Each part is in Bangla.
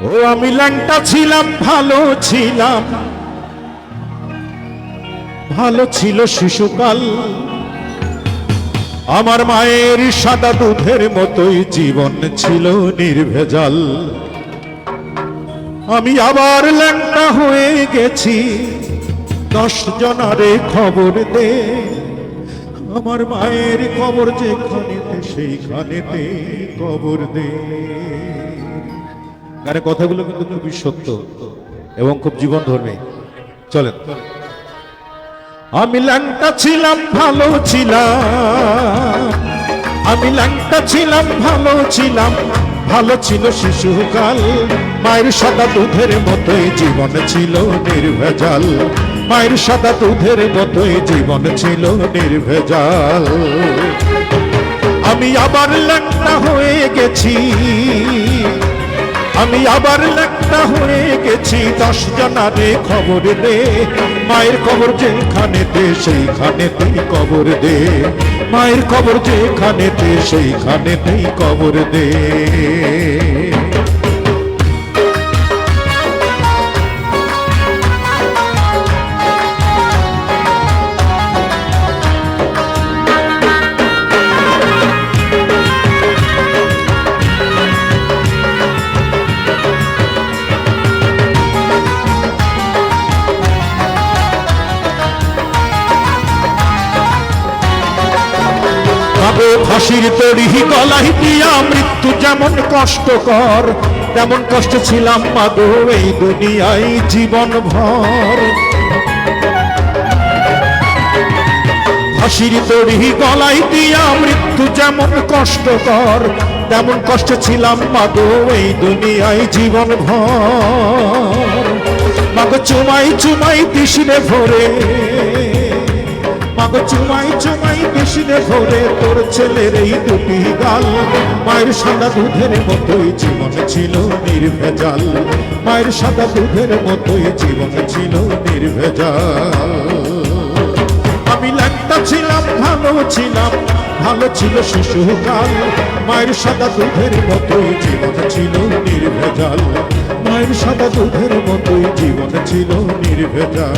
ও আমি ল্যাংটা ছিলাম, ভালো ছিলাম, ভালো ছিল শিশুকাল। আমার মায়ের সাদা দুধের মতোই জীবন ছিল নির্ভেজাল। আমি আবার ল্যাংটা হয়ে গেছি, 10 জনারে খবর দে। আমার মায়ের কবর যেখানেতে সেইখানেতে কবর দে। গানের কথাগুলো কিন্তু খুবই সত্য এবং খুব জীবন ধর্মী। চলেন। আমি ল্যাংটা ছিলাম, ভালো ছিলাম, আমি ল্যাংটা ছিলাম, ভালো ছিলাম, ভালো ছিল শিশুকাল। মায়ের সাদা দুধের মতোই জীবন ছিল নির্ভেজাল। মায়ের সাদা দুধের মতোই জীবন ছিল নির্ভেজাল। আমি আবার ল্যাংটা হয়ে গেছি, আমি আবার ল্যাংটা হয়ে গেছি, 10 জনারে খবর দে। মায়ের কবর যেখানেতে সেইখানেতেই কবর দে। মায়ের কবর যেখানেতে সেইখানেতেই কবর দে। ফাঁসির তরি গলায় দিয়া মৃত্যু যেমন কষ্টকর, তেমন কষ্ট ছিলাম মাগো এই দুনিয়ায় জীবন ভর। ফাঁসির তরি গলায় দিয়া মৃত্যু যেমন কষ্টকর, তেমন কষ্ট ছিলাম মাগো এই দুনিয়ায় জীবন ভর। মাগো চুমাই চুমাই দিশিরে ভরে, মাগো চুমাই চুমাই দিশিরে ভরে তোর ছেলের এই দুটি গাল। মায়ের সাদা দুধের মতোই জীবন ছিল নির্ভেজাল। মায়ের সাদা দুধের মতোই জীবন ছিল নির্ভেজাল। আমি ল্যাংটা ছিলাম, ভালো ছিলাম, ভালো ছিল শিশুকাল। মায়ের সাদা দুধের মতোই জীবন ছিল নির্ভেজাল। মায়ের সাদা দুধের মতোই জীবন ছিল নির্ভেজাল।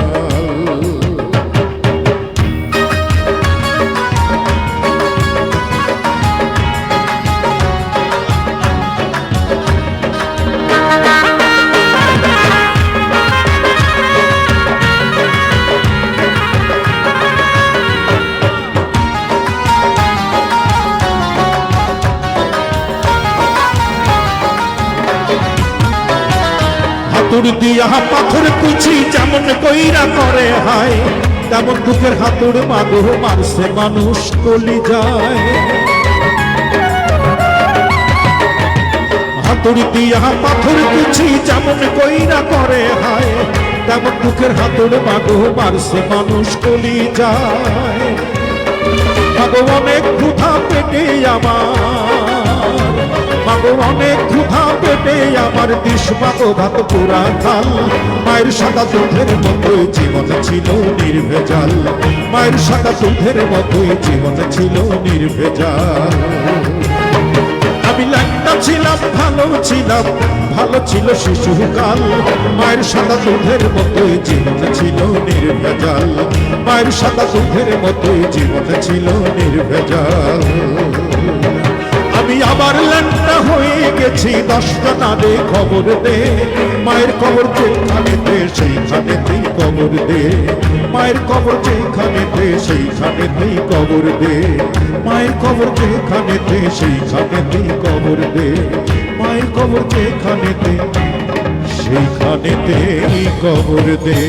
হাতুড় দিয়া পাথর কুচি যেমন কইরা করে হায়, তেমন বুকের হাতুড় মাগো মারছে মানুষ কলি যায়। হাতুড় দিয়া পাথর কুচি যেমন কইরা করে হায়, তেমন বুকের হাতুড় মাগো মারছে মানুষ কলি যায়। মাগো অনেক ক্ষুধা পেটে আমার, মাগো অনেক ক্ষুধা পেটে আমার, দিস মাগো ভাত পুরা থাল। মায়ের সাদা দুধের মতোই জীবন ছিল নির্ভেজাল। মায়ের সাদা দুধের মতোই জীবন ছিল নির্ভেজাল। আমি ল্যাংটা ছিলাম, ভালো ছিলাম, ভালো ছিল শিশুকাল। মায়ের সাদা দুধের মতোই জীবন ছিল নির্ভেজাল। মায়ের সাদা দুধের মতোই জীবন ছিল নির্ভেজাল। আমি আবার ল্যাংটা হয়ে গেছি, 10 জনারে খবর দে। মায়ের কবর যেখানেতে সেইখানেতেই কবর দে। মায়ের কবর যেখানেতে সেইখানেতেই কবর দে। মায়ের কবর যেখানেতে সেইখানেতেই কবর দে। মায়ের কবর যেখানেতে সেইখানেতেই কবর দে।